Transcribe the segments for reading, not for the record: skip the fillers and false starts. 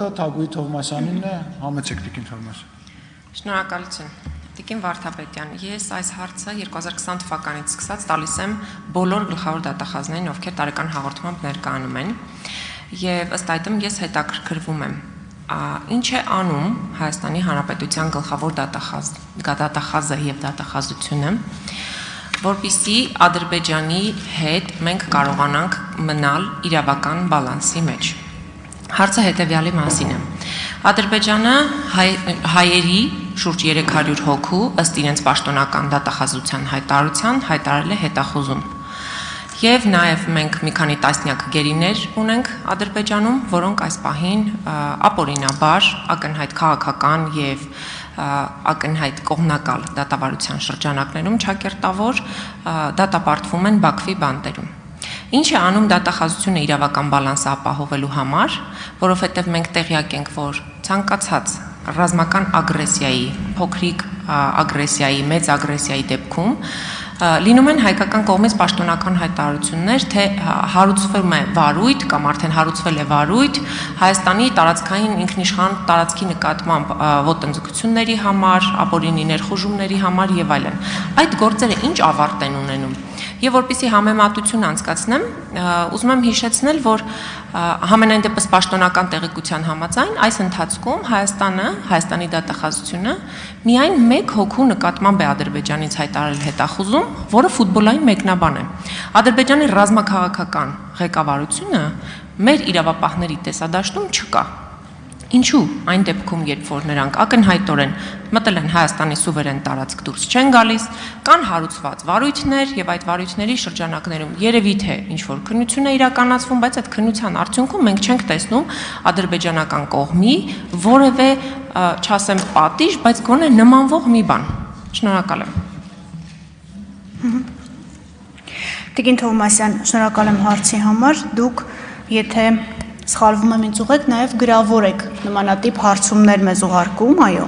Թագուհի Թովմասյանին է, համեցեք Տիկին Թովմասյան։ Շնորհակալություն։ Տիկին Վարդապետյան, ես այս հարցը 2020 թվականից սկսած տալիս եմ բոլոր գլխավոր դատախազներին, ովքեր տարեկան հաղորդմամբ ներկայանում են, եւ ըստ այդմ ես հետաքրքրվում եմ, ինչ է անում Հայաստանի Հանրապետության գլխավոր դատախազը եւ դատախազությունը, որպեսզի Ադրբեջանի հետ մենք կարողանանք մնալ իրավական բալանսի մեջ։ Հարցը հետևյալի մասին է։ Ադրբեջանը հայերի շուրջ 300 հոգու ըստ իրենց պաշտոնական դատախազության հայտարարության հայտարարել է հետախուզում։ Եվ նաև մենք մի քանի տասնյակ գերիներ ունենք Ադրբեջանում, որոնք այս պահին ապօրինաբար ակնհայտ քաղաքական եւ ակնհայտ կողմնակալ դատավարության շրջանակներում չակերտավոր դատապարտվում են Բաքվի բանտերում։ Ինչ է անում դատախազությունը իրավական բալանսը ապահովելու համար, որովհետև մենք տեղյակ ենք, որ ցանկացած ռազմական ագրեսիայի, փոքրիկ ագրեսիայի, մեծ ագրեսիայի դեպքում լինում են հայկական կողմից պաշտոնական հայտարարություններ, թե հարուցվում է վարույթ կամ արդեն հարուցվել է վարույթ Հայաստանի տարածքային ինքնիշխան տարածքի նկատմամբ ոտնձգությունների համար, ապօրինի ներխուժումների համար եւ այլն։ Այդ գործերը ինչ ավարտ են ունենում։ Եվ որպեսզի համեմատություն անցկացնեմ, ուզում եմ հիշեցնել, որ համենայն դեպս պաշտոնական տեղեկության համաձայն այս ընթացքում Հայաստանի դատախազությունը միայն մեկ հոգու նկատմամբ է Ադրբեջանից հայտարարել հետախուզում, որը ֆուտբոլային մեկնաբան է։ Ադրբեջանի ռազմաքաղաքական ղեկավարությունը մեր իրավապահների տեսադաշտում չկա։ Ինչու այն դեպքում, երբ որ նրանք ակնհայտորեն մտել են Հայաստանի սուվերեն տարածք դուրս չեն գալիս, կան հարուցված վարույթներ եւ այդ վարույթների շրջանակներում երևի թե ինչ որ քննություն է իրականացվում, բայց այդ քննության արդյունքում մենք չենք տեսնում ադրբեջանական կողմի որևէ, չասեմ պատիժ, բայց գոնե նմանվող մի բան։ Շնորհակալ եմ։ Տիկին Թովմասյան, շնորհակալ եմ հարցի համար, դուք եթե սխալվում եմ ինձ ուղեք, նաև գրավոր եք նմանատիպ հարցումներ մեզ ուղարկում, այո,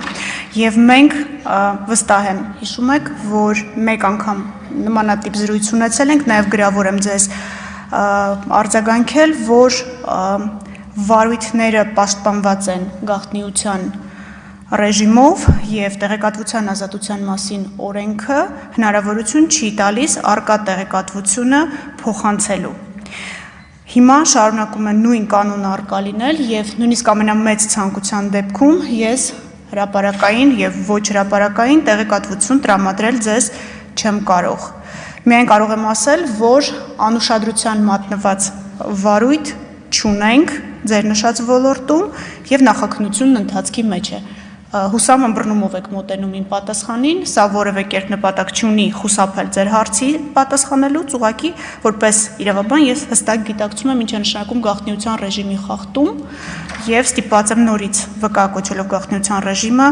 եւ մենք վստահ եմ, հիշում եք, որ մեկ անգամ նմանատիպ զրույց ունեցել ենք, նաև գրավոր եմ ձեզ արձագանքել, որ վարույթները պաշտպանված են գաղտնիության ռեժիմով եւ տեղեկատվության ազատության մասին օրենքը հնարավորություն չի տալիս առկա տեղեկատվությունը փոխանցելու։ Հիմա շարունակում են նույն կանոնը առկա լինել եւ նույնիսկ ամենամեծ ցանկության դեպքում ես հրապարակային եւ ոչ հրապարակային տեղեկատվություն տրամադրել ձեզ չեմ կարող։ Միայն կարող եմ ասել, որ անուշադրության մատնված վարույթ չունենք ձեր նշած ոլորտում եւ նախաքննությունն ընթացքի մեջ է։ Հուսամ ըմբռնումով եք մոտենում իմ պատասխանին, սա որևէ կերպ նպատակ չունի խուսափել ձեր հարցի պատասխանելուց, ուղղակի որպես իրավաբան ես հստակ գիտակցում եմ ինչ է նշանակում գաղտնիության ռեժիմի խախտում եւ ստիպված եմ նորից վկա կոչելով գաղտնիության ռեժիմը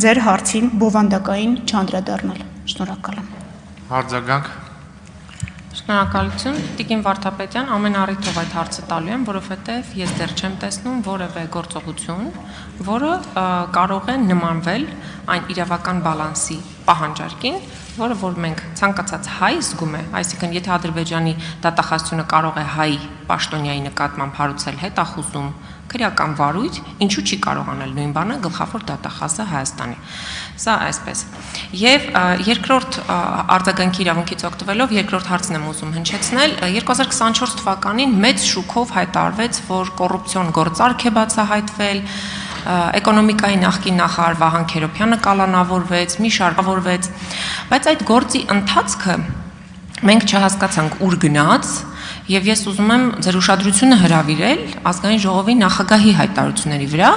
ձեր հարցին բովանդակային չանդրադառնալ։ Շնորհակալ եմ։ Արձագանք։ Շնորհակալություն, Տիկին Վարդապետյան, ամեն առիթով այդ հարցը տալու եմ, որովհետև ես դեռ չեմ տեսնում որևէ գործողություն, որը կարող է նմանվել այն իրավական բալանսի պահանջարկին, որը որ մենք ցանկացած հայ զգում է, այսինքն եթե Ադրբեջանի դատախազությունը կարող է հայ պաշտոնյայի նկատմամբ հարուցել հետախուզում, քրեական վարույթ, ինչու չի կարող անել նույն բանը գլխավոր դատախազը Հայաստանի։ Սա այսպես։ Եվ երկրորդ արձագանքի իրավունքից օգտվելով երկրորդ հարցն եմ ուզում հնչեցնել, 2024 թվականին մեծ շուկով հայտարարվեց, որ կոռուպցիոն գործարք է բացահայտվել, էկոնոմիկայի նախկին նախարար Վահան Քերոբյանը կալանավորվեց, մի շարքավորվեց, բայց այդ գործի ընթացքը մենք չհասկացանք ուր գնաց, եւ ես ուզում եմ ձեր ուշադրությունը հրավիրել ազգային ժողովի նախագահի հայտարարությունների վրա,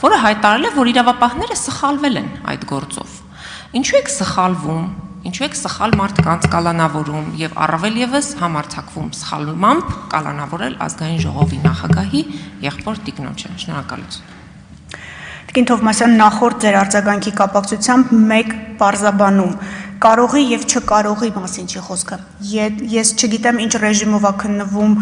որը հայտարարել է, որ իրավապահները սխալվել են այդ գործով։ Ինչու եք սխալվում, ինչու եք սխալ մարդկանց կալանավորում եւ առավել եւս համարձակվում սխալմամբ կալանավորել ազգային ժողովի նախագահի եղբոր տիկնոջը։ Շնորհակալություն։ Տիկին Թովմասյան, նախորդ ձեր արձագանքի կապակցությամբ մեկ պարզաբանում կարողի եւ չկարողի մասին չի խոսքը։ Ես չգիտեմ ինչ ռեժիմով է քննվում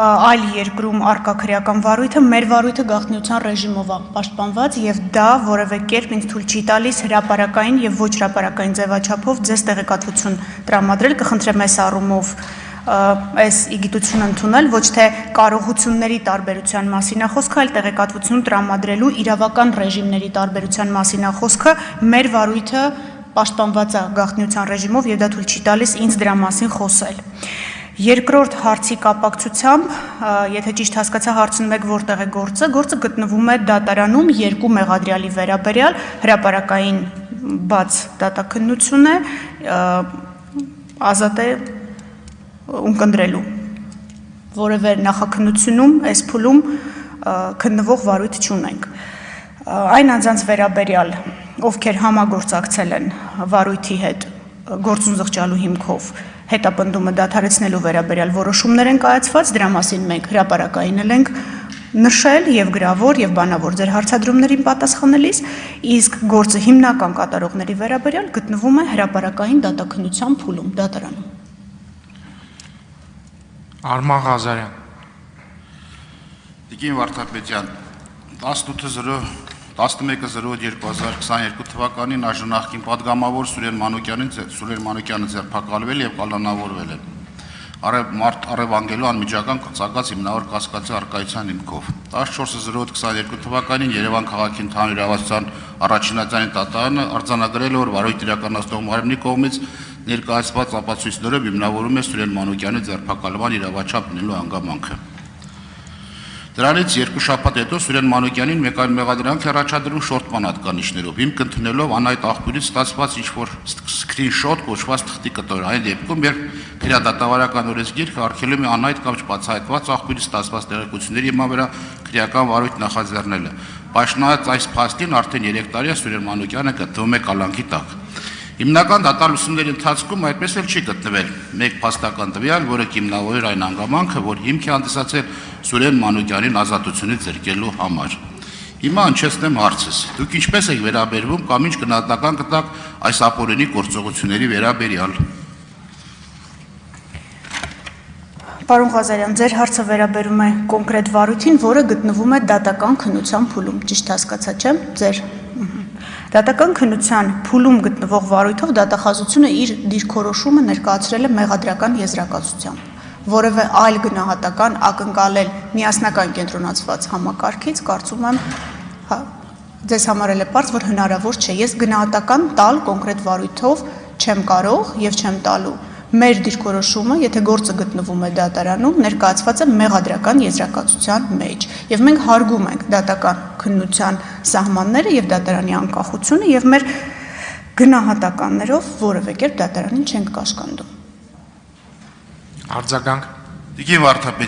այլ երկրում արկա քրեական վարույթը, մեր վարույթը գաղտնիության ռեժիմով է պաշտպանված եւ դա որևէ կերպ ինձ թույլ չի տալիս հրապարակային եւ ոչ հրապարակային ձևաչափով ձեզ տեղեկատվություն տրամադրել, կխնդրեմ այս առումով այս իգիտությունը ընդունել, ոչ թե կարողությունների տարբերության մասին է խոսքը, այլ տեղեկատվություն տրամադրելու իրավական ռեժիմների տարբերության մասին է խոսքը, մեր վարույթը պաշտպանված է գաղտնիության ռեժիմով եւ դա թույլ չի տալիս ինձ դրա մասին խոսել։ Երկրորդ հարցի կապակցությամբ, եթե ճիշտ հասկացա, հարցնում եք որտեղ է գործը գտնվում է դատարանում երկու մեղադրյալի վերաբերյալ հրապարակային բաց դատաքննություն է, ազատ է ունկնդրելու, որևէ նախաքննությունում, այս փուլում քննվող վարույթ չունենք։ Այն անձանց վերաբերյալ, ովքեր համագործակցել են վարույթի հետ գործուն զղջալու հիմքով հետապնդումը դադարեցնելու վերաբերյալ որոշումներ են կայացված, դրա մասին մենք հրապարակային ենք նշել եւ գրավոր եւ բանավոր ձեր հարցադրումներին պատասխանելիս, իսկ գործը հիմնական կատարողների վերաբերյալ գտնվում է հրապարակային դատաքննության փուլում, դատարանում։ Արման Ղազարյան։ Տիկին Վարդապետյան, 11/08/2022 թվականին այժմնախկին պատգամավոր Սուրեն Մանուկյանը ձերբակալվել եւ կալանավորվել է։ Առևանգելու անմիջական ծածկած հիմնավոր կասկածի առկայության հիմքով։ 14/08/22 թվականին Երևան քաղաքի ընդհանուր իրավասության առաջինատանի դատարանը արձանագրել է, որ վարույթ իրականացնող մարմնի կողմից ներկայացված ապացույցներով հիմնավորում է Սուրեն Մանուկյանի ձերբակալման իրավաչափ լինելու հանգամանքը։ Դրանից երկու շաբաթ հետո Սուրեն Մանուկյանին մեկ այլ մեղադրանք է առաջադրում շորտման հատկանիշներով, հիմք ընդունելով անայդ աղբյուրից ստացված ինչ-որ սկրինշոտ կոչված թղթի կտոր, այն դեպքում, երբ քրեադատավարական օրենսգիրքը արգելում է անայդ կամ չբացահայտված աղբյուրից ստացված տեղեկությունների հիման վրա քրեական վարույթ նախաձեռնելը։ Պաշտոնած այս փաստին արդեն 3 տարի է Սուրեն Մանուկյանը գտնվում է կալանքի տակ։ Հիմնական դատալուսումների ընթացքում այդպես էլ չի գտնվել մեկ փաստական տվյալ, որը հիմնավորեր այն հանգամանքը, որ հիմք է հանդիսացել Սուրեն Մանուկյանին ազատությունից զրկելու համար։ Հիմա հնչեցնեմ հարցս. դուք ինչպես եք վերաբերվում կամ ինչ գնահատական կտաք այս ապօրինի գործողությունների վերաբերյալ։ Պարոն Ղազարյան, ձեր հարցը վերաբերում է կոնկրետ վարույթին, որը գտնվում է դատական քննության փուլում, ճիշտ հասկացա, չէ՞, ձեր Դատական քննության փուլում գտնվող վարույթով դատախազությունը իր դիրքորոշումը ներկայացրել է մեղադրական եզրակացությամբ, որևէ այլ գնահատական ակնկալել միասնական կենտրոնացված համակարգից, կարծում եմ, ձեզ համարել է պարզ, որ հնարավոր չէ, ես գնահատական տալ կոնկրետ վարույթով չեմ կարող եւ չեմ տալու։ Մեր դիրքորոշումը, եթե գործը գտնվում է դատարանում, ներկայացված է մեղադրական եզրակացության մեջ, եւ մենք հարգում ենք դատական քննության սահմանները եւ դատարանի անկախությունը եւ մեր գնահատականներով որևէ կերպ դատարանին չենք կաշկանդում։ Արձագանք։ Տիկին Վարդապետյան